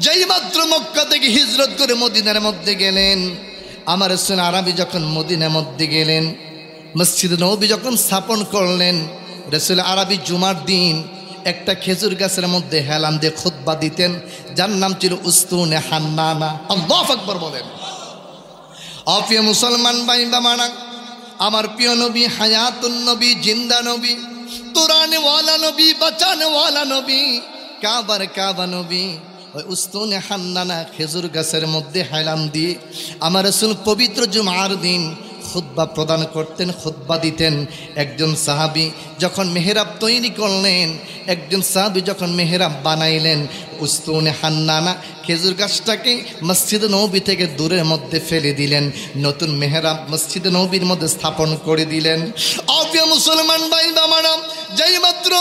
যেই মাত্র মক্কা থেকে হিজরত করে মদিনার মধ্যে গেলেন, আমার রাসূল আরবি যখন মদিনার মধ্যে গেলেন, মসজিদ নববী যখন স্থাপন করলেন, রাসূল আরবি জুমার দিন একটা খেজুর গাছের মধ্যে হেলান দিয়ে খুতবা দিতেন, যার নাম ছিল উস্তুনে হান্নানা। আল্লাহু আকবার বলেন। অপ্রিয় মুসলমান ভাই বাবারা, আমার প্রিয় নবী, হায়াতুন নবী, জিন্দা নবী, তোরানে ওয়ালা নবী, বাঁচানে ওয়ালা নবী, কাবার কাবা নবী, ওই উস্তুনে হান্নানা খেজুর গাছের মধ্যে হেলান দিয়ে আমার রাসূল পবিত্র জুমার দিন খুতবা প্রদান করতেন, খুতবা দিতেন। একজন সাহাবী যখন মেহরাব তৈরি করলেন, একজন সাহাবী যখন মেহরাব বানাইলেন, উস্তুনে হান্নানা খেজুর গাছটাকে মসজিদ নববী থেকে দূরের মধ্যে ফেলে দিলেন, নতুন মেহরাব মসজিদ নববীর মধ্যে স্থাপন করে দিলেন। অপ্রিয় মুসলমান ভাই বাবারা, যেই মাত্র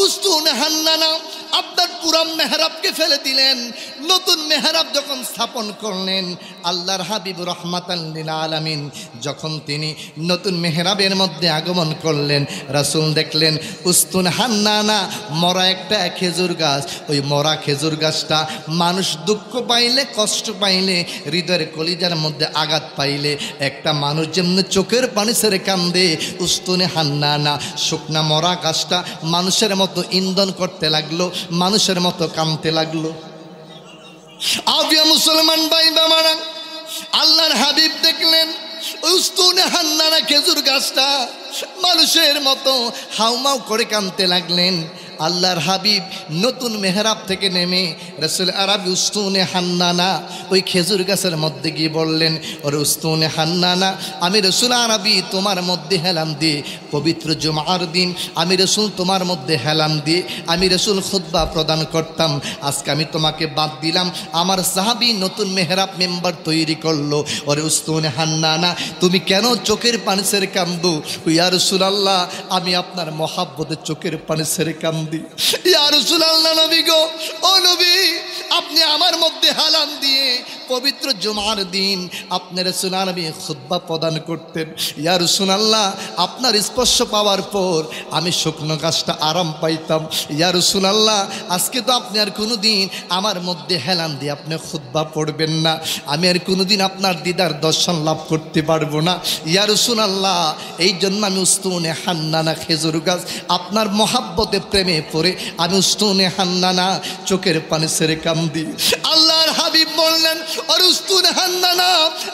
উস্তুনে হান্নানা আপনার পুরান মেহরাবকে ফেলে দিলেন, নতুন মেহরাব যখন স্থাপন করলেন, আল্লাহর হাবিব রাহমাতাল লিল আলামিন যখন তিনি নতুন মেহরাবের মধ্যে আগমন করলেন, রাসূল দেখলেন উস্তুনে হান্নানা মরা একটা খেজুর গাছ। ওই মরা খেজুর গাছটা মানুষ দুঃখ পাইলে, কষ্ট পাইলে, হৃদয়ের কলিজার মধ্যে আঘাত পাইলে একটা মানুষ যেমনি চোখের পানি ছেড়ে কান্দে, উস্তুনে হান্নানা শুকনা মরা গাছটা মানুষের মতো ইন্ধন করতে লাগলো, মানুষের মতো কাঁদতে লাগলো। আবিয়া মুসলমান ভাই বাবারা, আল্লাহর হাবিব দেখলেন উস্তুনে হান্নানা খেজুর গাছটা মানুষের মতো হাউমাউ করে কাঁদতে লাগলেন। আল্লাহর হাবিব নতুন মেহরাব থেকে নেমে রাসূল আরবি উস্তুনে হান্নানা ওই খেজুর গাছের মধ্যে গিয়ে বললেন, ওরে উস্তুনে হান্নানা, আমি রাসূল আরবি তোমার মধ্যে হেলান দিয়ে পবিত্র জুমার দিন আমি রাসূল তোমার মধ্যে হেলান দিয়ে আমি রাসূল খুতবা প্রদান করতাম। আজকে আমি তোমাকে বাদ দিলাম, আমার সাহাবী নতুন মেহরাব মেম্বার তৈরি করলো। ওরে উস্তুনে হান্নানা, তুমি কেন চোখের পানি ছেড়ে কান্দো? ইয়া রাসূলুল্লাহ, আমি আপনার মহাব্বতে চোখের পানি ছেড়ে কান্দি। ইয়া রাসূলুল্লাহ, নবী গো, ও নবী, আপনি আমার মধ্যে হেলান দিয়ে পবিত্র জুমার দিন আপনার রাসূল আরবি খুতবা প্রদান করতেন। ইয়া রাসূলুল্লাহ, আপনার স্পর্শ পাওয়ার পর আমি শুকনো গাছটা আরাম পাইতাম। ইয়া রাসূলুল্লাহ, আজকে তো আপনি আর কোনোদিন আমার মধ্যে হেলান দিয়ে আপনি খুতবা পড়বেন না, আমি আর কোনোদিন আপনার দিদার দর্শন লাভ করতে পারবো না। ইয়া রাসূলুল্লাহ, এই জন্য আমি উস্তুনে হান্নানা খেজুর গাছ আপনার মহাব্বতে প্রেমে পড়ে আমি উস্তুনে হান্নানা চোখের পানি ছেড়ে কান্দি। আল্লাহর হাবিব বললেন, আর উস্তুনে হান্নানা,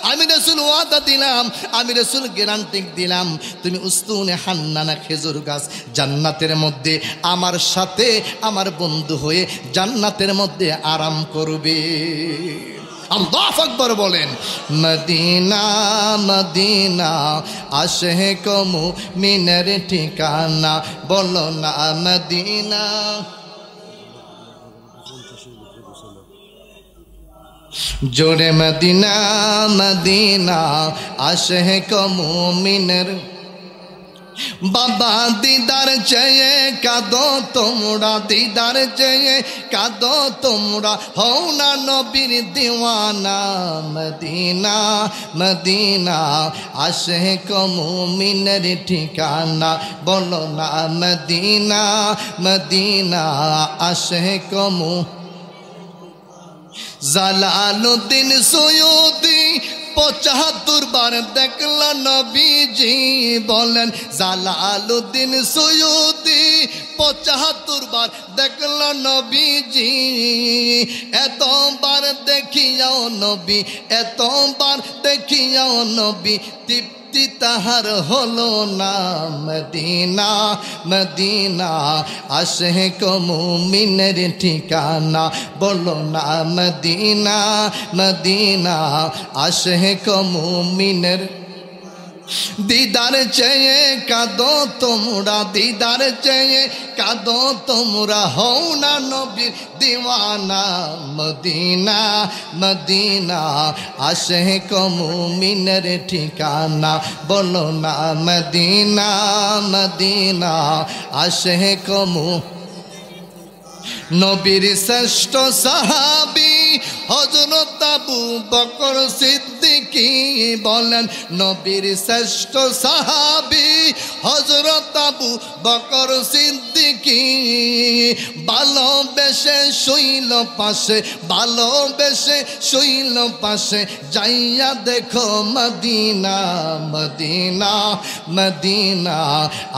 আমি রাসূল ওয়াদা দিলাম, আমি রাসূল গ্যারান্টি দিলাম, তুমি উস্তুনে হান্নানা খেজুর গাছ জান্নাতের মধ্যে আমার সাথে আমার বন্ধু হয়ে জান্নাতের মধ্যে আরাম করবে। আল্লাহু আকবার বলেন। মদিনা মদিনা আশিক মুমিনের ঠিকানা, বলো না মদিনা। জোরে মদিনা মদিনা আশিক মুমিনের, বাবা দিদার চেয়ে কাঁদো তোমরা, দিদার চেয়ে কাঁদো তোমরা, হও না নবীর দিওয়ানা। মদিনা মদিনা আশিক মুমিনের ঠিকানা, বলো না মদিনা মদিনা আশিক মুমিনের। জালালউদ্দিন সৈয়দী ৭৫ বার দেখলা নবীজি বলেন, জালালউদ্দিন সৈয়দী ৭৫ বার দেখলা নবীজি, এতবার দেখিয়াও নবী, এতবার দেখিয়াও নবী, তৃপ্তি তাহার হলো না। মদিনা মদিনা আশিক মুমিনের ঠিকানা, বলো না মদিনা মদিনা আশিক মুমিনের। দিদার চেয়ে কাঁদো তোমরা, দিদার চেয়ে কাঁদো তোমরা, হও না নবীর দিওয়ানা। মদিনা মদিনা আশিক মুমিনের ঠিকানা, বলো না মদিনা মদিনা আশিক মুমিনের। নবীর শ্রেষ্ঠ সাহাবী হযরত আবু বকর সিদ্দিকী বলেন, নবীর শ্রেষ্ঠ সাহাবী হযরত আবু বকর সিদ্দিকী, ভালোবেসে শৈল পাশে, ভালোবেসে শৈল পাশে, যাইয়া দেখো মদিনা মদিনা মদিনা,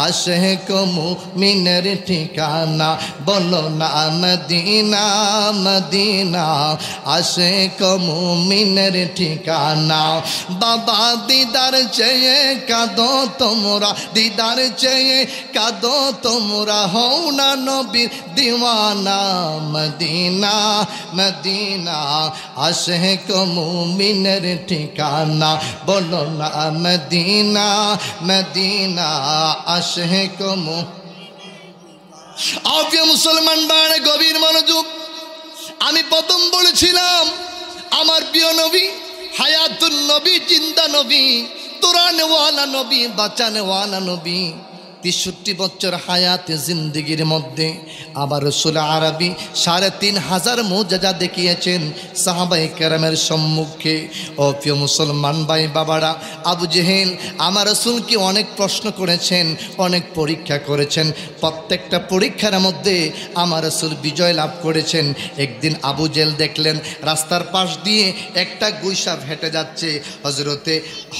আশিক মুমিনের ঠিকানা, বলো না মদিনা মদিনা, আশিক মুমিনের ঠিকানা। বাবা দিদার চেয়ে কাঁদো তোমরা, দিদার চেয়ে কাঁদো তোমরা, হও না নবীর দিওয়ানা মদিনা মদিনা, আশিক মুমিনের ঠিকানা, বলো না মদিনা মদিনা, আশিক প্রিয় মুসলমান বাড়ে গভীর মনোযোগ। আমি প্রথম বলেছিলাম আমার প্রিয় নবী হায়াতুন নবী, জিন্দা নবী, তোরানেওয়ালা নবী, বাঁচানেওয়ালা নবী। ৬৩ বছর হায়াতে জিন্দিগির মধ্যে আবার রাসূল আরবি ৩৫০০ মুজিজা দেখিয়েছেন সাহাবায়ে কেরামের সম্মুখে। ও প্রিয় মুসলমান ভাই বাবারা, আবু জেহেল আমার রাসূলকে অনেক প্রশ্ন করেছেন, অনেক পরীক্ষা করেছেন। প্রত্যেকটা পরীক্ষার মধ্যে আমার রাসূল বিজয় লাভ করেছেন। একদিন আবু জেহেল দেখলেন রাস্তার পাশ দিয়ে একটা গুইসাপ হেঁটে যাচ্ছে।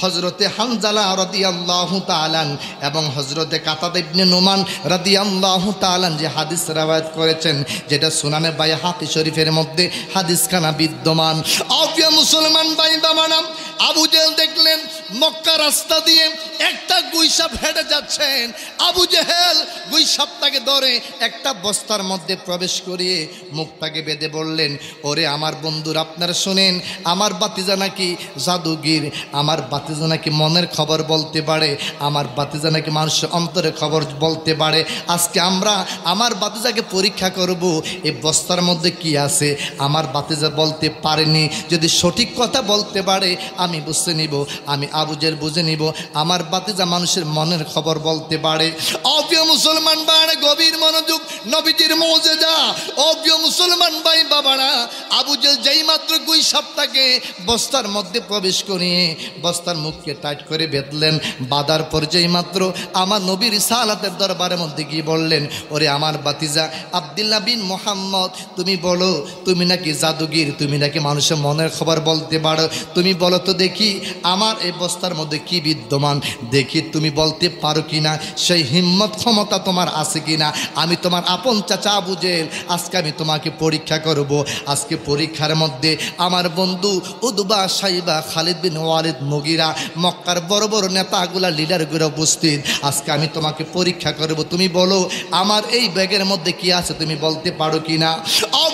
হজরতে হানজালা রাদিয়াল্লাহু তাআলা এবং হজরতে কাতাদা ইবনে নুমান রাদিয়াল্লাহু তাআলা যে হাদিস রওয়ায়াত করেছেন, যেটা সুনানে বাইহাকি শরীফের মধ্যে হাদিসখানা বিদ্যমান। প্রিয় মুসলমান ভাই বাবারা, আবু জেহেল দেখলেন মক্কা রাস্তা দিয়ে একটা গুইসাপ হেঁটে যাচ্ছেন। আবু জেহেল গুইসাপটাকে ধরে একটা বস্তার মধ্যে প্রবেশ করিয়ে মুখটাকে বেঁধে বললেন, ওরে আমার বন্ধুরা আপনারা শোনেন, আমার বাতিজা নাকি জাদুগির, আমার বাতিজা নাকি মনের খবর বলতে পারে, আমার বাতিজা নাকি মানুষের অন্তরের খবর বলতে পারে। আজকে আমরা আমার বাতিজাকে পরীক্ষা করব, এই বস্তার মধ্যে কি আছে। আমার বাতিজা বলতে পারেনি, যদি সঠিক কথা বলতে পারে আমি বুঝে নিব, আমি আবু জেহেল বুঝে নিব আমার বাতিজা মানুষের মনের খবর বলতে পারে। প্রিয় মুসলমান ভাই গভীর মনোযোগ, নবীজির মুজিজা। প্রিয় মুসলমান ভাই বাবারা, আবু জেহেল যেই মাত্র গুইসাপটাকে বস্তার মধ্যে প্রবেশ করিয়ে বস্তার মুখকে টাইট করে বেঁধলেন, বাঁধার পর যেই মাত্র আমার নবীর রিসালাতের দরবারের মধ্যে গিয়ে বললেন, ওরে আমার বাতিজা আব্দুল্লাহ বিন মুহাম্মদ, তুমি বলো তুমি নাকি জাদুগির, তুমি নাকি মানুষের মনের খবর বলতে পারো, তুমি বলো তো দেখি আমার এই বস্তার মধ্যে কি বিদ্যমান, দেখি তুমি বলতে পারো কিনা, সেই হিম্মত ক্ষমতা তোমার আছে কিনা। আমি তোমার আপন চাচা আবু জেহেল, আজকে আমি তোমাকে পরীক্ষা করব। আজকে পরীক্ষার মধ্যে আমার বন্ধু উদবা, সাইবা, খালিদ বিন ওয়ালিদ, মুগিরা, মক্কার বড় বড় নেতাগুলা, লিডারগুলো উপস্থিত। আজকে আমি তোমাকে পরীক্ষা করব, তুমি বলো আমার এই ব্যাগের মধ্যে কি আছে, তুমি বলতে পারো কিনা।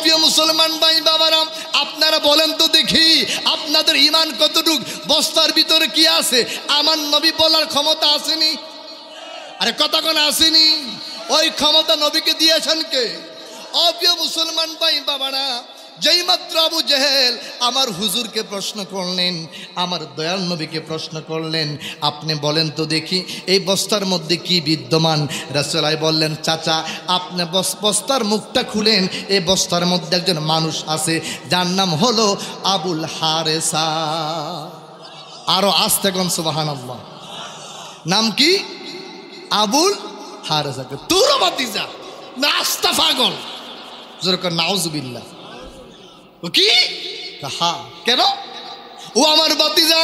প্রিয় মুসলমান ভাই বাবারা, আপনারা বলেন তো দেখি আপনাদের ঈমান কতটুক, বস্তার ভিতরে কি আছে আমার নবী বলার ক্ষমতা আসেনি? আরে কথা কোন আসেনি? ওই ক্ষমতা নবীকে দিয়েছেন কে? প্রিয় মুসলমান ভাই বাবারা, যেই মাত্র আবু জেহেল আমার হুজুরকে প্রশ্ন করলেন, আমার দয়াল নবীকে প্রশ্ন করলেন, আপনি বলেন তো দেখি এই বস্তার মধ্যে কি বিদ্যমান। রাসূল বললেন, চাচা আপনি বস্তার মুখটা খুলেন, এই বস্তার মধ্যে একজন মানুষ আছে যার নাম হলো আবুল হারেসা। আরো আস্তে কোন সুবহানাল্লাহ। নাম কি? আবুল হারেসা। তোর বাতিজা না আস্তা পাগল, যেরকম নাউজুবিল্লাহ। কি? হ্যাঁ, কেন? ও আমার বাতিজা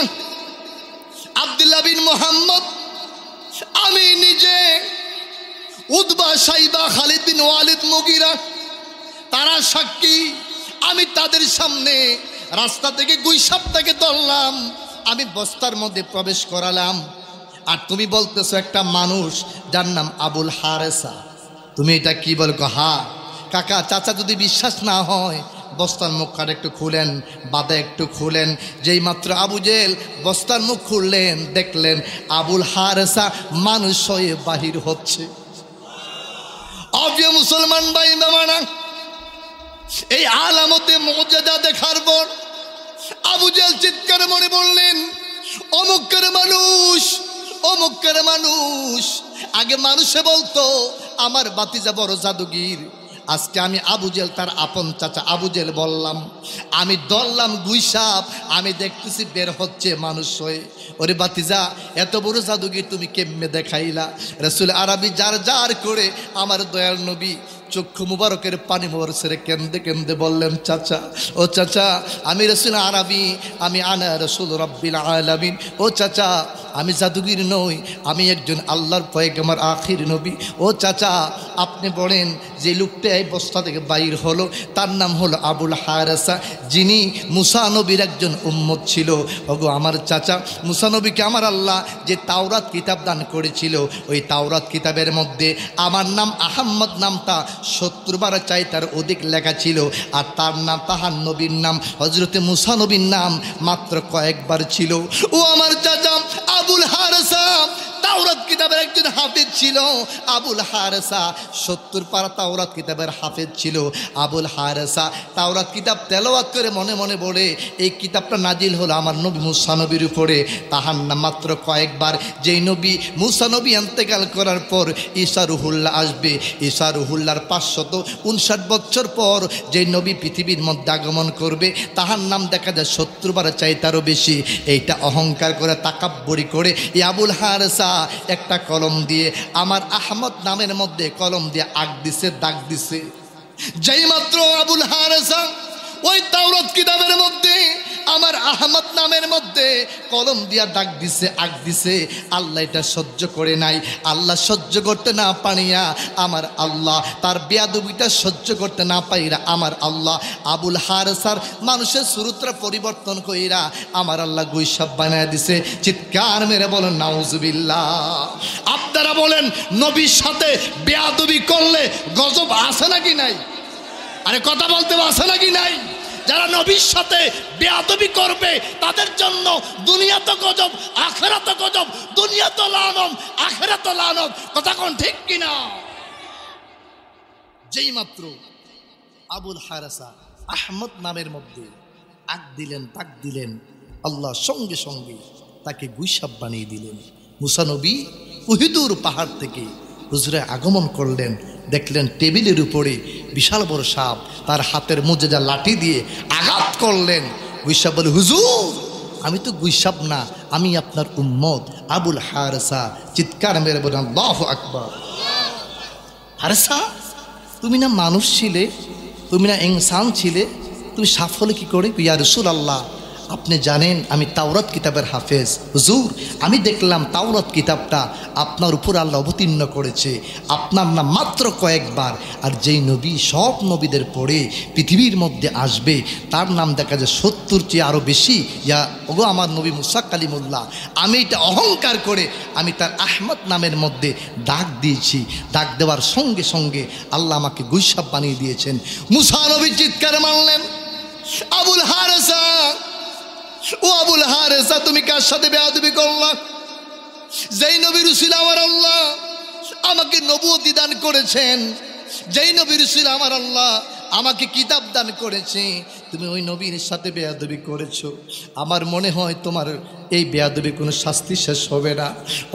আব্দুল্লাহ বিন মুহাম্মদ। আমি নিজে উতবা, সাইবা, খালিদ বিন ওয়ালিদ, মুগিরা, তারা সাক্ষী। আমি তাদের সামনে রাস্তা থেকে গুইসাপটাকে ধরলাম, আমি বস্তার মধ্যে প্রবেশ করালাম, আর তুমি বলতেছো একটা মানুষ যার নাম আবুল হারেসা, তুমি এটা কি বল? হ্যাঁ কাকা, চাচা যদি বিশ্বাস না হয় বস্তার মুখটা একটু খুলেন, বাদা একটু খুলেন। যেই মাত্র আবু জেহেল বস্তার মুখ খুললেন, দেখলেন আবুল হারেসা মানুষ হয়ে বাহির হচ্ছে। প্রিয় মুসলমান ভাই বাবারা, এই আলামতে মুজিজা দেখার পর আবু জেহেল চিৎকার মনে বললেন, অমুকের মানুষ, অমুকের মানুষ। আগে মানুষে বলতো আমার বাতিজা বড় জাদুগির, আজকে আমি আবু জেহেল তার আপন চাচা আবু জেহেল বললাম, আমি ধরলাম গুইসাপ, আমি দেখতেছি বের হচ্ছে মানুষ হয়ে। ওরে বাতিজা এত বড় জাদুগির তুমি কেমনে দেখাইলা? রাসূল আরবি যার যার করে আমার দয়াল নবী চক্ষু মুবারকের পানি বরসে কেন্দে কেন্দে বললেন, চাচা, ও চাচা, আমি রাসূল আরবি, আমি আনা রাসূল রাব্বিল আলামিন। ও চাচা, আমি জাদুগির নই, আমি একজন আল্লাহর পয়গম্বর আখির নবী। ও চাচা, আপনি বলেন যে লোকটা এই বস্তা থেকে বাইর হলো, তার নাম হলো আবুল হারেসা, যিনি মুসা নবীর একজন উম্মত ছিল। ওগো আমার চাচা, মুসা নবীকে আমার আল্লাহ যে তাওরাত কিতাব দান করেছিল, ওই তাওরাত কিতাবের মধ্যে আমার নাম আহম্মদ নামটা 70 বার চাই তার অধিক লেখা ছিল, আর তার নাম, তাহার নবীর নাম হযরতে মুসা নবীর নাম মাত্র কয়েকবার ছিল। ও আমার চাচা, আবুল হারেসা তাওরাত কিতাবের একজন হাফেজ ছিল। আবুল হারেসা 70 পারা তাওরাত কিতাবের হাফেজ ছিল। আবুল হারেসা তাওরাত কিতাব তেলাওয়াত করে মনে মনে বলে, এই কিতাবটা নাজিল হলো আমার নবী মুসা নবীর উপরে, তাহার নাম মাত্র কয়েকবার। যেই নবী মুসা নবী ইন্তেকাল করার পর ঈসা রুহুল্লাহ আসবে, ঈসা রুহুল্লাহর 559 বছর পর যেই নবী পৃথিবীর মধ্যে আগমন করবে, তাহার নাম দেখা যায় 70 বার চাইতারও বেশি। এইটা অহংকার করে, তাকাব্বুরি করে এই আবুল হারেসা একটা কলম দিয়ে আমার আহমদ নামের মধ্যে কলম দিয়ে আগ দিছে, দাগ দিছে। যেই মাত্র আবুল হারেসা ওই তাওরাত কিতাবের মধ্যে আমার আহমদ নামের মধ্যে কলম দিয়া দাগ দিছে, আগ দিছে, আল্লাহ এটা সহ্য করে নাই। আল্লাহ সহ্য করতে না পারিয়া আমার আল্লাহ তার বেয়াদবিটা সহ্য করতে না পাইরা আমার আল্লাহ আবুল হারেসার মানুষের সুরুত্রা পরিবর্তন কইরা আমার আল্লাহ গুইসাব বানায় দিছে। চিৎকার মেরে বলেন নাউজুবিল্লাহ। আপনারা বলেন, নবীর সাথে বেয়াদবি করলে গজব আছে নাকি নাই? আরে কথা বলতে আছে নাকি নাই? যারা নবীর সাথে বেয়াদবি করবে তাদের জন্য দুনিয়া তো গজব, আখিরাত তো গজব। দুনিয়া তো লানত, আখিরাত তো লানত। কথা কোন ঠিক কিনা? যেই মাত্র আবুল হারেসা আহমদ নামের মধ্যে আগ দিলেন, তাক দিলেন, আল্লাহ সঙ্গে সঙ্গে তাকে গুইসাব বানিয়ে দিলেন। মুসা নবী উহুদুর পাহাড় থেকে হুজুরে আগমন করলেন, দেখলেন টেবিলের উপরে বিশাল বড় সাপ, তার হাতের মধ্যে যা লাঠি দিয়ে আঘাত করলেন। গুইসাব বলে, হুজুর, আমি তো গুইসাব না, আমি আপনার উম্মত আবুল হারেসা। চিৎকার মেরে বলেন আল্লাহু আকবার। হারেসা, তুমি না মানুষ ছিলে, তুমি না ইনসান ছিলে, তুমি সাপ হলে কি করে? ইয়া রাসূলুল্লাহ, আপনি জানেন আমি তাওরাত কিতাবের হাফেজ। হুজুর, আমি দেখলাম তাওরাত কিতাবটা আপনার উপর আল্লাহ অবতীর্ণ করেছে, আপনার নাম মাত্র কয়েকবার। আর যেই নবী সব নবীদের পরে পৃথিবীর মধ্যে আসবে, তার নাম দেখা যায় 70 চেয়ে আরও বেশি। ইয়া ওগো আমার নবী মুসা কালিমুল্লাহ, আমি এটা অহংকার করে আমি তার আহমদ নামের মধ্যে দাগ দিয়েছি। দাগ দেওয়ার সঙ্গে সঙ্গে আল্লাহ আমাকে গুইসাব বানিয়ে দিয়েছেন। মুসা নবী চিৎকার মারলেন, আবুল হারেসা, ও আবুল হারেসা, তুমি কার সাথে বেয়াদবি করলা? যেই নবী রাসূল আমার আল্লাহ আমাকে নবুয়তি দান করেছেন, যেই নবী রাসূল আমার আল্লাহ আমাকে কিতাব দান করেছে, তুমি ওই নবীর সাথে বেয়াদবি করেছো। আমার মনে হয় তোমার এই বেয়াদবি কোনো শাস্তি শেষ হবে না।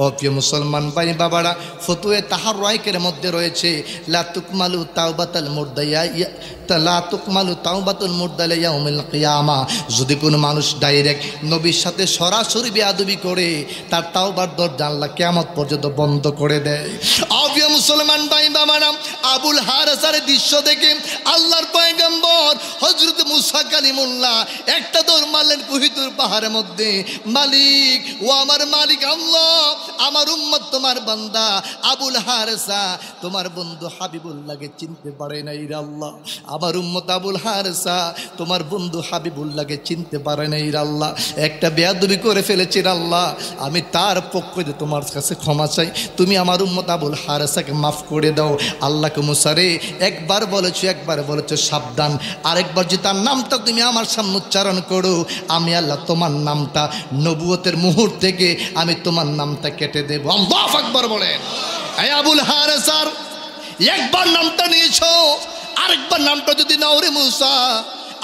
অপ্রিয় মুসলমান ভাই বাবারা, ফতোয়ে তাহাররাইকের মধ্যে রয়েছে লা তুকমালু তাওবাতাল মুরদাইয়া, লা তুকমালু তাওবাতুল মুরদাইয়া ইয়াউমিল কিয়ামা। যদি কোনো মানুষ ডাইরেক্ট নবীর সাথে সরাসরি বেয়াদবি করে, তার তাওবার দরজা আল্লাহ কিয়ামত পর্যন্ত বন্ধ করে দেয়। অপ্রিয় মুসলমান ভাই বাবারা, আবুল হারেসার দৃশ্য দেখে আল্লাহর পয়গম্বর হযরত মুসা কালিমুল্লাহ একটা দৌড় মারলেন কুহিতুর পাহাড়ের মধ্যে। মালিক, ও আমার মালিক আল্লাহ, আমার উম্মত তোমার বান্দা আবুল হারেসা তোমার বন্ধু হাবিবুল্লাহকে চিনতে পারে নাই রে আল্লাহ। আমার উম্মত আবুল হারেসা তোমার বন্ধু হাবিবুল্লাহকে চিনতে পারে নাই রে আল্লাহ। একটা বেয়াদবি করে ফেলেছে রে আল্লাহ, আমি তার পক্ষ থেকে তোমার কাছে ক্ষমা চাই, তুমি আমার উম্মত আবুল হারেসাকে মাফ করে দাও। আল্লাহকে মুসারে একবার বলেছো, একবার বলেছো সাবধান, আরেকবার যদি তার নামটা তুমি আমার সামনে উচ্চারণ করো, আমি আল্লাহ তোমার নামটা নবুয়তের মুহূর্ত থেকে আমি তোমার নামটা কেটে দেব। আল্লাহু আকবার বলেন। এই আবুল হারেসার একবার নামটা নিয়েছো, আরেকবার নামটা যদি নাও রে মুসা,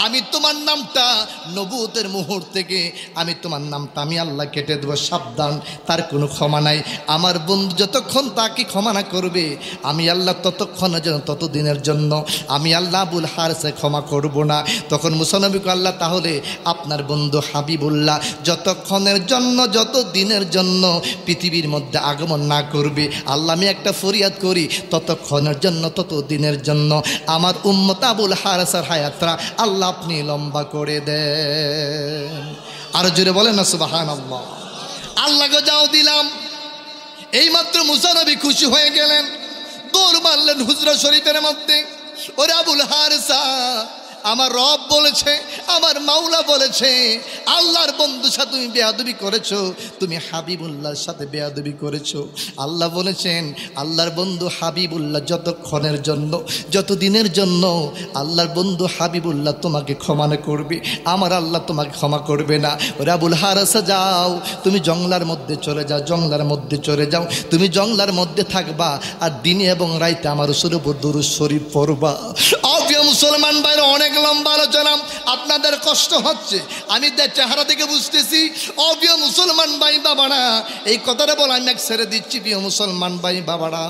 আমি তোমার নামটা নবুয়তের মুহূর্ত থেকে আমি তোমার নামটা আমি আল্লাহ কেটে দেবো, সাবধান, তার কোনো ক্ষমা নাই। আমার বন্ধু যতক্ষণ তাকে ক্ষমা না করবে আমি আল্লাহ ততক্ষণের জন্য ততদিনের জন্য আমি আল্লাহ আবুল হারেসে ক্ষমা করব না। তখন মুসা নবীকে আল্লাহ তাহলে আপনার বন্ধু হাবিবুল্লাহ যতক্ষণের জন্য যত দিনের জন্য পৃথিবীর মধ্যে আগমন না করবে, আল্লাহ আমি একটা ফরিয়াদ করি ততক্ষণের জন্য তত দিনের জন্য আমার উম্মত আবুল হারেসের হায়াতরা আল্লাহ আপনি লম্বা করে দেন। আরো জোরে বলেন না সুবহানাল্লাহ। আল্লাহকে যাও দিলাম। এইমাত্র মুসা নবী খুশি হয়ে গেলেন, দৌড় মারলেন হুজরা শরীফের মধ্যে। ওরে আবুল হারেসা, আমার রব বলেছে, আমার মাওলা বলেছে, আল্লাহর বন্ধুর সাথে তুমি বেয়াদবি করেছো, তুমি হাবিবুল্লাহর সাথে বেয়াদবি করেছো। আল্লাহ বলেছেন আল্লাহর বন্ধু হাবিবুল্লাহ যতক্ষণের জন্য যত দিনের জন্য আল্লাহর বন্ধু হাবিবুল্লাহ তোমাকে ক্ষমা না করবে, আমার আল্লাহ তোমাকে ক্ষমা করবে না। ওরে আবুল হারেসা যাও, তুমি জংলার মধ্যে চলে যাও, জংলার মধ্যে চলে যাও, তুমি জংলার মধ্যে থাকবা আর দিনে এবং রাইতে আমার রাসূলের উপর দুরূদ শরীফ পড়বা। প্রিয় মুসলমান ভাইরা, অনেক লম্বা আলোচনা, আপনাদের কষ্ট হচ্ছে আমি চেহারা থেকে বুঝতেছি। প্রিয় মুসলমান ভাই বাবারা, এই কথাটা বলে আমি এক ছেড়ে দিচ্ছি। প্রিয় মুসলমান ভাই বাবারা,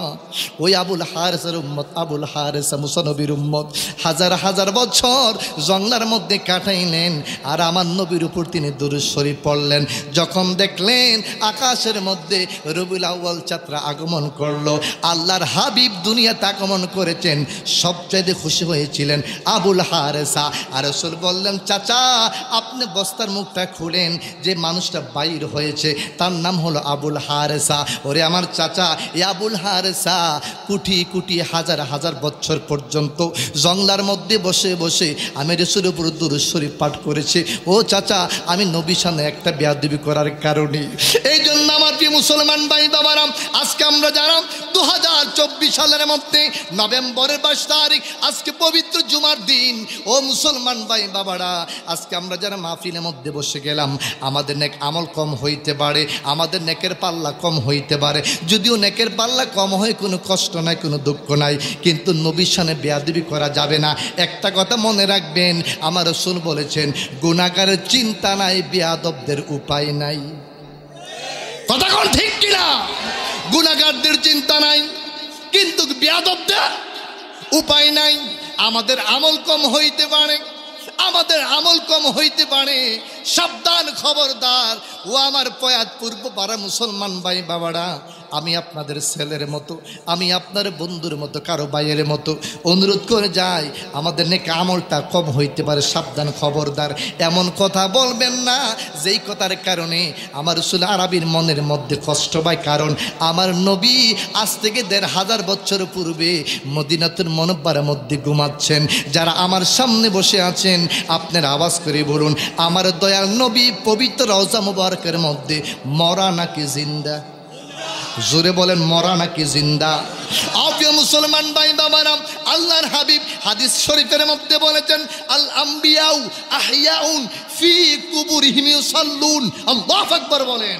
ওই আবুল হারেসের উম্মত, আবুল হারেসা মুসা নবীর উম্মত, হাজার হাজার বছর জংলার মধ্যে কাটাইলেন আর আমার নবীর উপর তিনি দুরূদ শরীফ পড়লেন। যখন দেখলেন আকাশের মধ্যে রবিউল আউয়াল চাঁদরা আগমন করলো, আল্লাহর হাবিব দুনিয়াতে আগমন করেছেন, সবচাইতে খুশি হয়েছিলেন আবুল হারেসা। আর রাসূল বললেন, চাচা আপনি বস্তার মুখটা খুলেন, যে মানুষটা বাইর হয়েছে তার নাম হলো আবুল হারেসা। ওরে আমার চাচা, এই আবুল হারেসা কোটি কোটি হাজার হাজার বছর পর্যন্ত জংলার মধ্যে বসে বসে আমি রাসূলের উপর দুরূদ শরীফ পাঠ করেছি। ও চাচা, আমি নবীর সামনে একটা বেয়াদবি করার কারণে, এই জন্য আমার প্রিয় মুসলমান ভাই বাবারা, আজকে আমরা যারা 2024 সালের মধ্যে নভেম্বরের 22 তারিখ, আজকে পবিত্র জুমার দিন, ও মুসলমান ভাই বাবারা, আজকে আমরা যারা মাহফিলের মধ্যে বসে গেলাম, আমাদের নেক আমল কম হইতে পারে, আমাদের নেকের পাল্লা কম হইতে পারে। যদিও নেকের পাল্লা কম হয় কোনো কষ্ট নাই, কোনো দুঃখ নাই, কিন্তু নবীর সামনে বেয়াদবি করা যাবে না। একটা কথা মনে রাখবেন, আমার রাসূল বলেছেন, গুনাহগারের চিন্তা নাই, বেয়াদবদের উপায় নাই। কথা কোন ঠিক কিনা? গুনাহগারদের চিন্তা নাই, কিন্তু বেয়াদবদের উপায় নাই। আমাদের আমল কম হইতে পারে, আমাদের আমল কম হইতে পারে, সাবধান, খবরদার। ও আমার পয়াত পূর্ব পাড়া মুসলমান ভাই বাবারা, আমি আপনাদের ছেলের মতো, আমি আপনার বন্ধুর মতো, কারো ভাইয়ের মতো অনুরোধ করে যাই, আমাদের নেক আমলটা কম হইতে পারে, সাবধান, খবরদার। এমন কথা বলবেন না যেই কথার কারণে আমার রাসূল আরবীর মনের মধ্যে কষ্ট পায়। কারণ আমার নবী আজ থেকে 1500 বছর পূর্বে মদিনাতুল মুনাওয়ারার মধ্যে ঘুমাচ্ছেন। যারা আমার সামনে বসে আছেন, আপনারা আওয়াজ করে বলুন, আমার দয়াল নবী পবিত্র রওজা মুবারকের মধ্যে মরা নাকি জিন্দা? জোরে বলেন, মরা নাকি জিন্দা? প্রিয় মুসলমান ভাই বাবারা, আল্লাহর হাবিব হাদিস শরীফের মধ্যে বলেছেন, আল আম্বিয়াউ আহইয়াউন ফি কুবুরিহিম ইউসাল্লুন। আল্লাহু আকবার বলেন।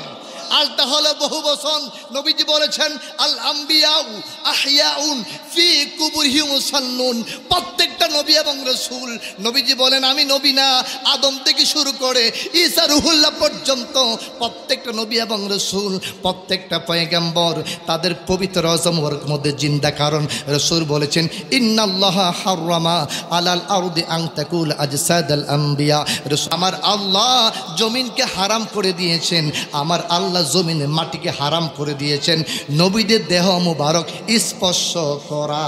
আলটা হলো বহু বচন। নবীজি বলেছেন, আল আম্বিয়াউ আহইয়াউন ফি কুবুরিহিম ইউসাল্লুন। প্রত্যেকটা নবী এবং রাসূল, নবীজি বলেন, আমি নবী না, আদম থেকে শুরু করে ঈসা রুহুল্লাহ পর্যন্ত প্রত্যেকটা নবী এবং রাসূল, প্রত্যেকটা পয়গম্বর তাদের পবিত্র রওজা মুবারকের মধ্যে জিন্দা। কারণ রাসূল বলেছেন, ইন্নাল্লাহা হাররামা আলাল আরদি আন তাকুল আজসাদাল আম্বিয়া। আমার আল্লাহ জমিনকে হারাম করে দিয়েছেন, আমার আল্লাহ জমিনে মাটিকে হারাম করে দিয়েছেন নবীদের দেহ মুবারক স্পর্শ করা।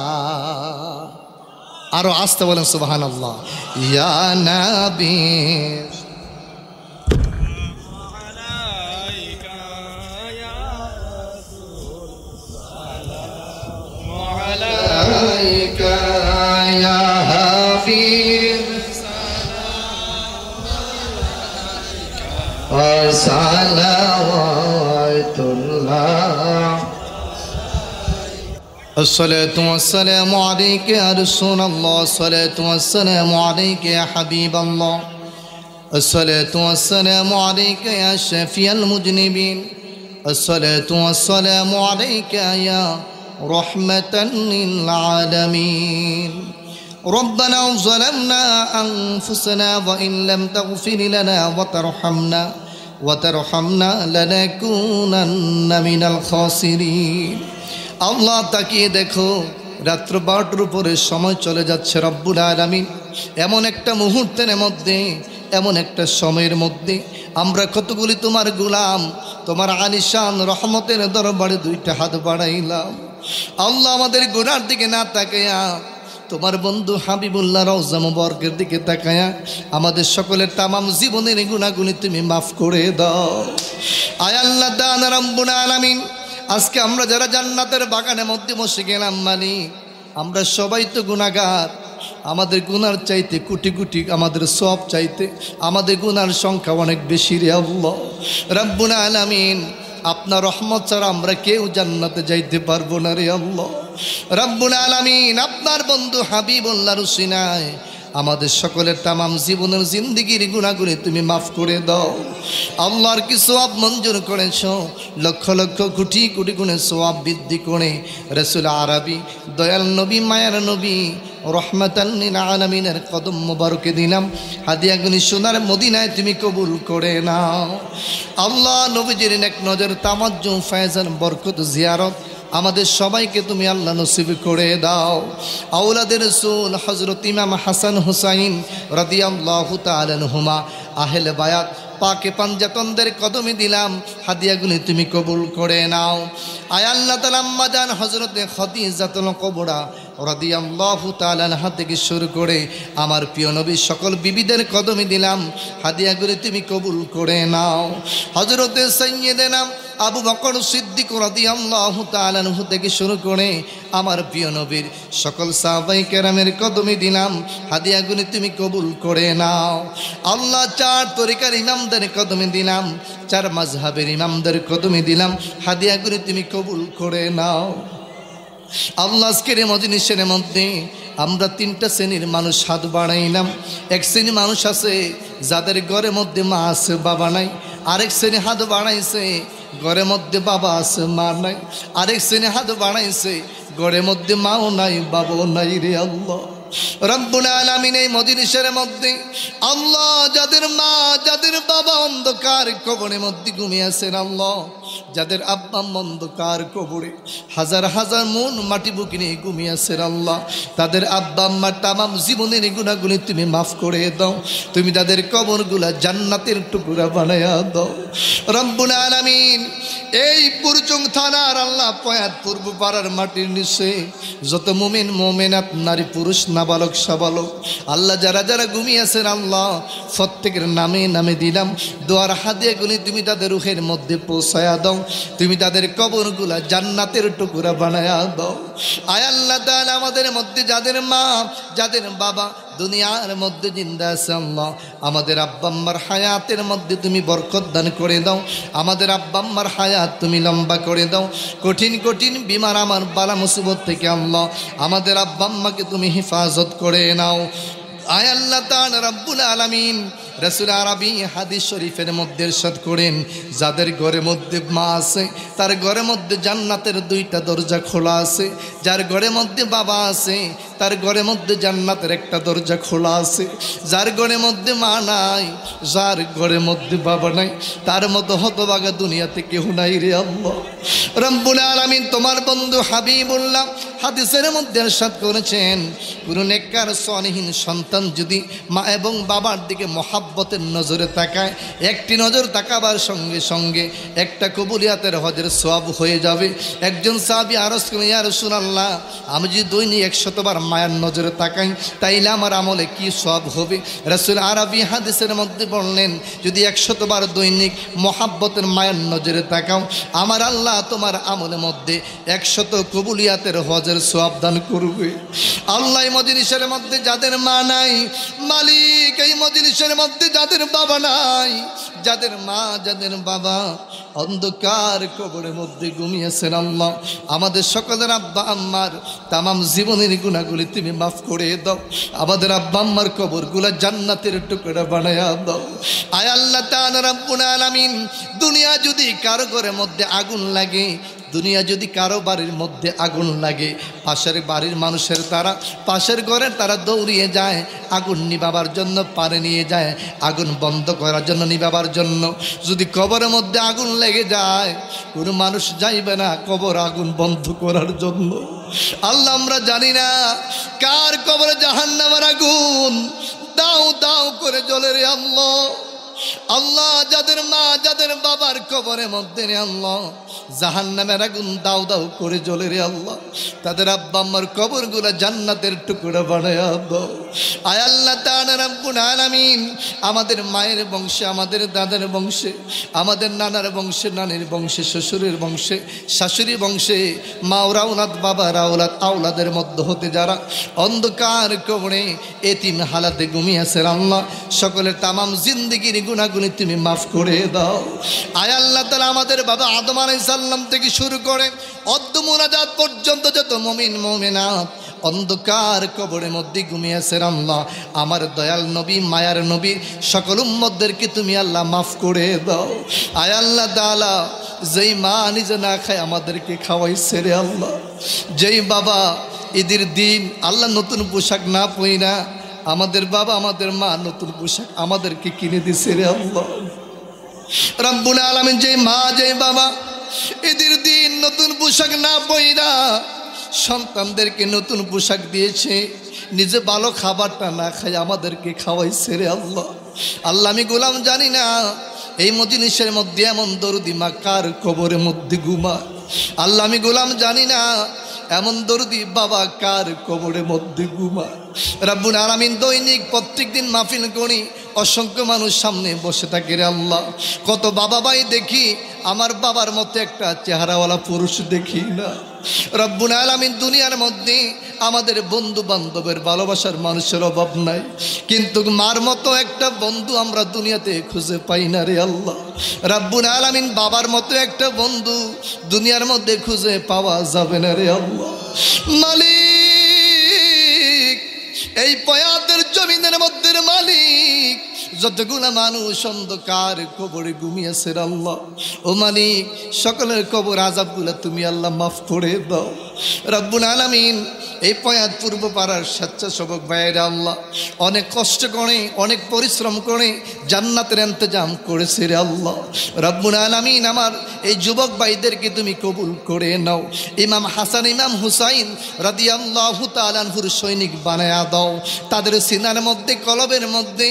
আরো আস্তে বলেন সুবহানাল্লাহ। ইয়া নবী আলাইকা ইয়া হাবিব সালাওয়াতুল্লাহ। الصلاة والسلام عليك يا رسول الله، الصلاة والسلام عليك يا حبيب الله، الصلاة والسلام عليك يا شفيع المذنبين، الصلاة والسلام عليك يا رحمة للعالمين। ربنا ظلمنا أنفسنا وإن لم تغفر لنا وترحمنا لنكونن من الخاسرين আল্লাহ তাকিয়ে দেখো রাত্র 12টার উপরে সময় চলে যাচ্ছে রব্বুল আলামিন এমন একটা মুহূর্তের মধ্যে এমন একটা সময়ের মধ্যে আমরা কতগুলি তোমার গোলাম তোমার আলিশান রহমতের দরবারে দুইটা হাত বাড়াইলাম আল্লাহ আমাদের গুনার দিকে না তাকায়া তোমার বন্ধু হাবিবুল্লাহ রওজা মুবারকের দিকে তাকায়া আমাদের সকলের তামাম জীবনের গুনাহগুলি তুমি মাফ করে দাও আয় আল্লাহ দান রব্বুল আলামিন আজকে আমরা যারা জান্নাতের বাগানের মধ্যে বসে গেলাম মালিক আমরা সবাই তো গুনাহগার আমাদের গুনার চাইতে কোটি কোটি আমাদের সওয়াব চাইতে আমাদের গুনার সংখ্যা অনেক বেশি রে আল্লাহ রব্বুল আলামিন আপনার রহমত ছাড়া আমরা কেউ জান্নাতে যাইতে পারবো না রে আল্লাহ রব্বুল আলামিন আপনার বন্ধু হাবিবুল্লাহর উসিলায় আমাদের সকলের তামাম জীবনের জিন্দেগির গুনাহগুলি তুমি মাফ করে দাও আল্লাহর কি সওয়াব মঞ্জুর করেছো লক্ষ লক্ষ কোটি কোটি গুণে সওয়াব বৃদ্ধি করে রাসূল আরবি দয়াল নবী মায়ার নবী রহমাতাল লিল আলামিনের কদম মোবারকে দিলাম হাদিয়াগুলি সোনার মদিনায় তুমি কবুল করে নাও আল্লাহ নবীজির নেক নজর তামাজ্জুম ফয়জান বরকত জিয়ারত আমাদের সবাইকে তুমি আল্লাহ নসিব করে দাও আওলাদের রাসূল হযরত ইমাম হাসান হুসাইন রাদিয়াল্লাহু তাআলা আনহুমা আহলে বায়াত পাকে পাঞ্জাতনদের কদমে দিলাম হাদিয়াগুলি তুমি কবুল করে নাও আয় আল্লাহ তাআলা আম্মা জান হযরত খাদিজাতুল কুবরা রাদিয়াল্লাহু তাআলা আনহা থেকে শুরু করে আমার প্রিয় নবী সকল বিবিদের কদমে দিলাম হাদিয়াগুলি তুমি কবুল করে নাও হযরত সাইয়্যিদানা আবু বকর সিদ্দিক রাদিয়াল্লাহু তাআলা আনহু থেকে শুরু করে আমার প্রিয় নবীর সকল সাহাবায়ে কেরামের কদমে দিলাম হাদিয়াগুলি তুমি কবুল করে নাও আল্লাহ চার তরিকার ইমামদের কদমে দিলাম চার মাযহাবের ইমামদের কদমে দিলাম হাদিয়াগুলি তুমি কবুল করে নাও আল্লাহ আজকের মজলিসের মধ্যে আমরা তিনটা শ্রেণীর মানুষ হাত বাড়াইলাম এক শ্রেণী মানুষ আছে যাদের ঘরের মধ্যে মা আছে বাবা নাই আরেক শ্রেণী হাত বাড়াইছে ঘরের মধ্যে বাবা আছে মা নাই আরেক শ্রেণী হাত বাড়াইছে ঘরের মধ্যে মাও নাই বাবাও নাই রে আল্লাহ রব্বুল আলামিন এই মজলিসের মধ্যে আল্লাহ যাদের মা যাদের বাবা অন্ধকার কবরের মধ্যে ঘুমিয়ে আছেন আল্লাহ যাদের আব্বা অন্ধকার কবরে হাজার হাজার মন মাটি বুকে নিয়ে ঘুমিয়ে আছেন আল্লাহ তাদের আব্বা আম্মার তামাম জীবনের গুনাহগুলি তুমি মাফ করে দাও তুমি তাদের কবরগুলা জান্নাতের টুকরা বানায়া দাও রব্বুল আলামিন এই পুরচুং থানার আল্লাহ পয়াত পূর্ব পাড়ার মাটির নিচে যত মুমিন মুমিনাত নারী পুরুষ নাবালক সাবালক আল্লাহ যারা যারা ঘুমিয়ে আছেন আল্লাহ প্রত্যেকের নামে নামে দিলাম দোয়ার হাদিয়াগুলি তুমি তাদের রুহের মধ্যে পৌঁছায়া দাও তুমি তাদের কবরগুলা জান্নাতের টুকরা বানায়া দাও আয় আল্লাহ তাআলা আমাদের মধ্যে যাদের মা যাদের বাবা দুনিয়ার মধ্যে জিন্দা আছে আল্লাহ আমাদের আব্বা আম্মার হায়াতের মধ্যে তুমি বরকত দান করে দাও আমাদের আব্বা আম্মার হায়াত তুমি লম্বা করে দাও কঠিন কঠিন বিমার আমার বালা মুসিবত থেকে আল্লাহ আমাদের আব্বা আম্মাকে তুমি হেফাজত করে নাও আয় আল্লাহ তাআলা রব্বুল আলামিন রাসূল আরবি হাদিস শরীফের মধ্যে ইরশাদ করেন যাদের ঘরের মধ্যে মা আছে তার ঘরের মধ্যে জান্নাতের দুইটা দরজা খোলা আছে যার ঘরের মধ্যে বাবা আছে তার ঘরের মধ্যে জান্নাতের একটা দরজা খোলা আছে যার ঘরের মধ্যে মা নাই যার ঘরের মধ্যে বাবা নাই তার মতো হতভাগা দুনিয়াতে কেউ নাই রে আল্লাহ রব্বুল আলামিন তোমার বন্ধু হাবিবুল্লাহ হাদিসের মধ্যে ইরশাদ করেছেন কোন নেককার সালিহিন সন্তান যদি মা এবং বাবার দিকে মহাব্বতের নজরে তাকায় একটি নজর তাকাবার সঙ্গে সঙ্গে একটা কবুলিয়াতের হজের সওয়াব হয়ে যাবে একজন সাহাবী আরজ করেন ইয়া রাসূলুল্লাহ আমি যদি দৈনিক 100 বার মায়ের নজরে তাকাই তাইলে আমার আমলে কি সওয়াব হবে রাসূল আরবি হাদিসের মধ্যে বললেন যদি 100 বার দৈনিক মহাব্বতের মায়ের নজরে তাকাও আমার আল্লাহ তোমার আমলের মধ্যে 100 কবুলিয়াতের হজের সওয়াব দান করবে আল্লাহ এই মজলিসের মধ্যে যাদের মা নাই মালিক এই মজলিসের মধ্যে যাদের বাবা নাই যাদের মা যাদের বাবা অন্ধকার কবরের মধ্যে ঘুমিয়েছেন আল্লাহ আমাদের সকলের আব্বা আম্মার তামাম জীবনের গুনাহগুলি তুমি মাফ করে দাও আমাদের আব্বা আম্মার কবরগুলা জান্নাতের টুকরা বানায়া দাও আয় আল্লাহ তাআলা রব্বুল আলামিন দুনিয়া যদি কারো ঘরের মধ্যে আগুন লাগে দুনিয়া যদি কারো বাড়ির মধ্যে আগুন লাগে, পাশের বাড়ির মানুষের তারা, পাশের ঘরে তারা দৌড়িয়ে যায় আগুন নিভাবার জন্য, পারে নিয়ে যায় আগুন বন্ধ করার জন্য, নিভাবার জন্য। যদি কবরের মধ্যে আগুন লেগে যায়, কোনো মানুষ যাইবে না কবর আগুন বন্ধ করার জন্য। আল্লাহ, আমরা জানি না কার কবরে জাহান্নামের আগুন দাও দাও করে জ্বলে রে আল্লাহ। আল্লাহ, যাদের মা যাদের বাবার কবরের মধ্যে রে আল্লাহ জাহান্নামের আগুন দাও দাও করে জ্বলে রে আল্লাহ, তাদের আব্বা আম্মার কবরগুলো জান্নাতের টুকরা বানায়া দাও। আয় আল্লাহ তাআলা রব্বুল আলামিন, আমাদের মায়ের বংশে, আমাদের দাদার বংশে, আমাদের নানার বংশে, নানির বংশে, শ্বশুরের বংশে, শাশুড়ি বংশে, মা আওলাদ বাবার আওলাদ আওলাদের মধ্য হতে যারা অন্ধকার কবরে এতিম হালাতে ঘুমিয়েছে আল্লাহ, সকলের তামাম জিন্দেগির গুনাহগুলি তুমি মাফ করে দাও। আয় আল্লাহ তাআলা, আমাদের বাবা আদম আলাইহিস সালাম থেকে শুরু করে অদ্দু মুনাজাত পর্যন্ত যত মুমিন মুমিনাত অন্ধকার কবরের মধ্যে ঘুমিয়েছে আল্লাহ, আমার দয়াল নবী মায়ার নবী সকল উম্মতদেরকে তুমি আল্লাহ মাফ করে দাও। আয় আল্লাহ তাআলা, যেই মা নিজে না খায় আমাদেরকে খাওয়াইছে রে আল্লাহ, যেই বাবা ঈদের দিন আল্লাহ নতুন পোশাক না পইরা আমাদের বাবা আমাদের মা নতুন পোশাক আমাদেরকে কিনে দিছে রে আল্লাহ রব্বুল আলামিন, যেই মা যেই বাবা ঈদের দিন নতুন পোশাক না পইরা সন্তানদেরকে নতুন পোশাক দিয়েছে, নিজে ভালো খাবারটা না খায় আমাদেরকে খাওয়াইছে রে আল্লাহ। আল্লাহ, আমি গোলাম জানি না এই মজলিসের মধ্যে এমন দরদি মা কার কবরের মধ্যে ঘুমায়। আল্লাহ, আমি গোলাম জানি না এমন দরদি বাবা কার কবরের মধ্যে ঘুমায়। রব্বুল আলামিন, দৈনিক প্রত্যেক দিন মাহফিল করি, অসংখ্য মানুষ সামনে বসে থাকে রে আল্লাহ, কত বাবা ভাই দেখি, আমার বাবার মতো একটা চেহারাওয়ালা পুরুষ দেখি না। রব্বুল আলামিন, দুনিয়ার মধ্যে আমাদের বন্ধু বান্ধবের ভালোবাসার মানুষের অভাব নাই, কিন্তু মার মতো একটা বন্ধু আমরা দুনিয়াতে খুঁজে পাই না রে আল্লাহ। রব্বুল আলামিন, বাবার মতো একটা বন্ধু দুনিয়ার মধ্যে খুঁজে পাওয়া যাবে না রে আল্লাহ। মালিক, এই পয়াতের জমিনের মধ্যে মালিক, যতগুলা মানুষ অন্ধকার কবরে ঘুমিয়েছে আল্লাহ, ও মালিক সকলের কবর আযাবগুলা তুমি আল্লাহ মাফ করে দাও। রব্বুল আলামিন, এই পয়াত পূর্ব পাড়ার স্বেচ্ছাসেবক ভাইয়েরা আল্লাহ অনেক কষ্ট করে অনেক পরিশ্রম করে জান্নাতের ইন্তজাম করেছে রে আল্লাহ। রব্বুল আলামিন, আমার এই যুবক ভাইদেরকে তুমি কবুল করে নাও। ইমাম হাসান ইমাম হুসাইন রাদিয়াল্লাহু তাআলা আনহুর সৈনিক বানায়া দাও, তাদের সিনার মধ্যে কলবের মধ্যে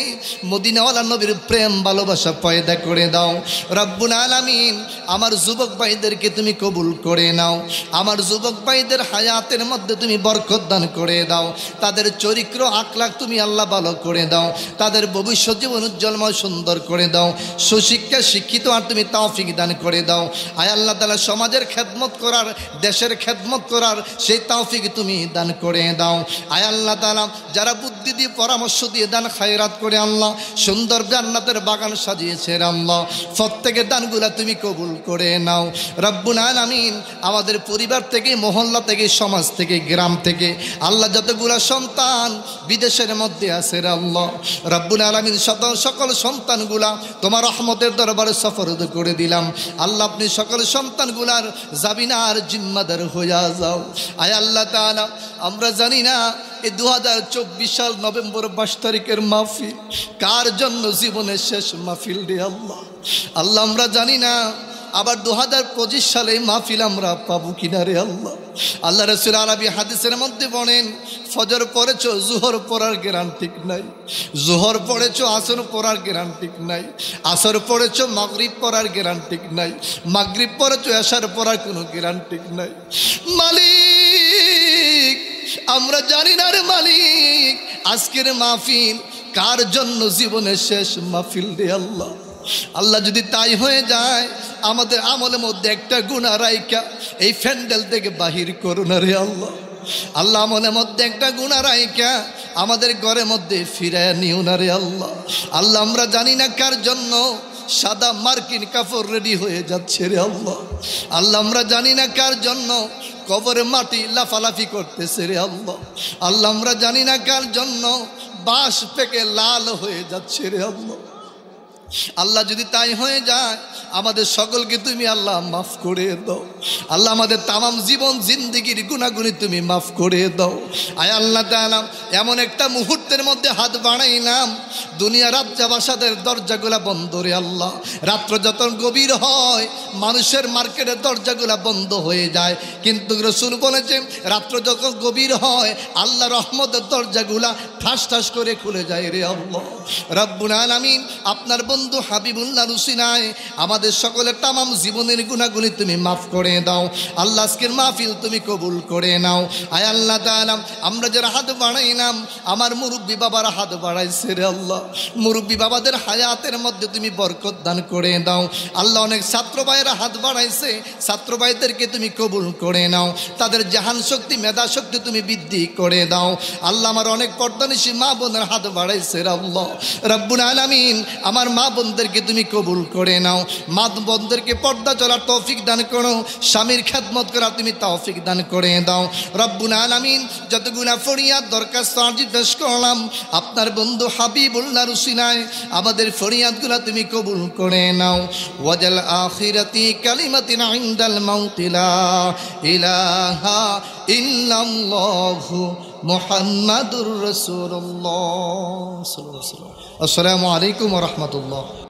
মদিনাওয়ালা নবীর প্রেম ভালোবাসা পয়দা করে দাও। রব্বুল আলামিন, আমার যুবক ভাইদেরকে তুমি কবুল করে নাও, আমার যুবক ভাইদের হায়াতের মধ্যে তুমি বরকত দান করে দাও, তাদের চরিত্র আখলাক তুমি আল্লাহ ভালো করে দাও, তাদের ভবিষ্যৎ জীবন উজ্জ্বলময় সুন্দর করে দাও, সুশিক্ষা শিক্ষিত আর তুমি তৌফিক দান করে দাও। আয় আল্লাহ তাআলা, সমাজের খেদমত করার, দেশের খেদমত করার সেই তৌফিক তুমি দান করে দাও। আয় আল্লাহ তাআলা, যারা বুদ্ধি দিয়ে পরামর্শ দিয়ে দান খায়রাত করে আল্লাহ সুন্দর জান্নাতের বাগান সাজিয়েছে আল্লাহ, প্রত্যেকের দানগুলা তুমি কবুল করে নাও। রব্বুল আলামিন, আমাদের পরিবার থেকে, মহল্লা থেকে, সমাজ থেকে, গ্রাম থেকে আল্লাহ যতগুলা সন্তান বিদেশের মধ্যে আছে আল্লাহ রব্বুল আলামিন, সকল সন্তানগুলা তোমার রহমতের দরবারে সফরদ করে দিলাম আল্লাহ, আপনি সকল সন্তানগুলার জাবিনার জিম্মাদার হইয়া যাও। আয় আল্লাহ তাআলা, আমরা জানি না এই 2024 সাল নভেম্বর 22 তারিখের মাহফিল কার জন্য জীবনের শেষ মাহফিল রে আল্লাহ। আল্লাহ, আমরা জানি না আবার 2025 সালে মাহফিল আমরা পাবো কিনা রে আল্লাহ। আল্লাহ রাসূল আরবি হাদিসের মধ্যে বলেন, ফজর পড়েছো জোহর পড়ার গ্যারান্টি নাই, জোহর পড়েছো আসর পড়ার গ্যারান্টি নাই, আসর পড়েছো মাগরিব পড়ার গ্যারান্টি নাই, মাগরিব পড়েছো এশার পড়ার কোনো গ্যারান্টি নাই। মালিক, আমরা জানি না রে মালিক, আজকের মাহফিল কার জন্য জীবনের শেষ মাহফিল রে আল্লাহ। আল্লাহ, যদি তাই হয়ে যায় আমাদের আমলের মধ্যে একটা গুনাহ রাইখা এই প্যান্ডেল থেকে বাহির করো না রে আল্লাহ। আল্লাহ, আমলের মধ্যে একটা গুনাহ রাইখা আমাদের ঘরের মধ্যে ফিরায় নিও না রে আল্লাহ। আল্লাহ, আমরা জানি না কার জন্য সাদা মার্কিন কাপড় রেডি হয়ে যাচ্ছে রে আল্লাহ। আল্লাহ, আমরা জানি না কার জন্য কবরে মাটি লাফালাফি করতেছে রে আল্লাহ। আল্লাহ, আমরা জানি না কার জন্য বাঁশ পেকে লাল হয়ে যাচ্ছে রে আল্লাহ। আল্লাহ যদি তাই হয়ে যায়, আমাদের সকলকে তুমি আল্লাহ মাফ করে দাও। আল্লাহ আমাদের তামাম জীবন জিন্দেগির গুনাহগুলি তুমি মাফ করে দাও। আয় আল্লাহ তাআলা, এমন একটা মুহূর্তের মধ্যে হাত বাড়াইলাম, দুনিয়া রাজ্জাবাসাদের দরজাগুলা বন্ধ রে আল্লাহ। রাত্র যত গভীর হয় মানুষের মার্কেটের দরজাগুলা বন্ধ হয়ে যায়, কিন্তু রাসূল বলেছেন রাত্র যত গভীর হয় আল্লাহ রহমতের দরজাগুলা ঠাস ঠাস করে খুলে যায় রে আল্লাহ। রব্বুল আলামিন, আপনার বন্ধু হাবিবুল্লাহ রুসিনায় আমাদের সকলের তামাম জীবনের গুনাহগুলি তুমি মাফ করে দাও। আল্লাহ আজকের মাহফিল তুমি কবুল করে নাও। আয় আল্লাহ তাআলা, আমরা যারা হাত বাড়াইলাম, আমার মুরব্বী বাবারা হাত বাড়াইছে রে আল্লাহ, মুরব্বী বাবাদের হায়াতের মধ্যে তুমি বরকত দান করে দাও। আল্লাহ অনেক ছাত্র ভাইয়েরা হাত বাড়াইছে, ছাত্র ভাইদেরকে তুমি কবুল করে নাও, তাদের জাহান শক্তি মেধা শক্তি তুমি বৃদ্ধি করে দাও। আল্লাহ আমার অনেক পর্দানিশী মা বোনের হাত বাড়াইছে রে আল্লাহ। রব্বুল আলামিন, আমার মা বোনদেরকে তুমি কবুল করে নাও, মা বোনদেরকে পর্দা চলার তৌফিক দান করো, স্বামীর খেদমত করার তুমি তৌফিক দান করে দাও। রব্বুল আলামিন, যতগুলা ফরিয়াদ দরখাস্ত আরজি পেশ করলাম আপনার বন্ধু হাবিবুল্লাহ রুসিনায়, আমাদের ফরিয়াদগুলা তুমি কবুল করে নাও। ওয়াজাল আখিরাতি কালিমাতিন ইনদাল মাউতি লা ইলাহা ইল্লাল্লাহু মুহাম্মাদুর রাসূলুল্লাহ সাল্লাল্লাহু আলাইহি ওয়াসাল্লাম। আসসালামু আলাইকুম ওয়া রাহমাতুল্লাহ।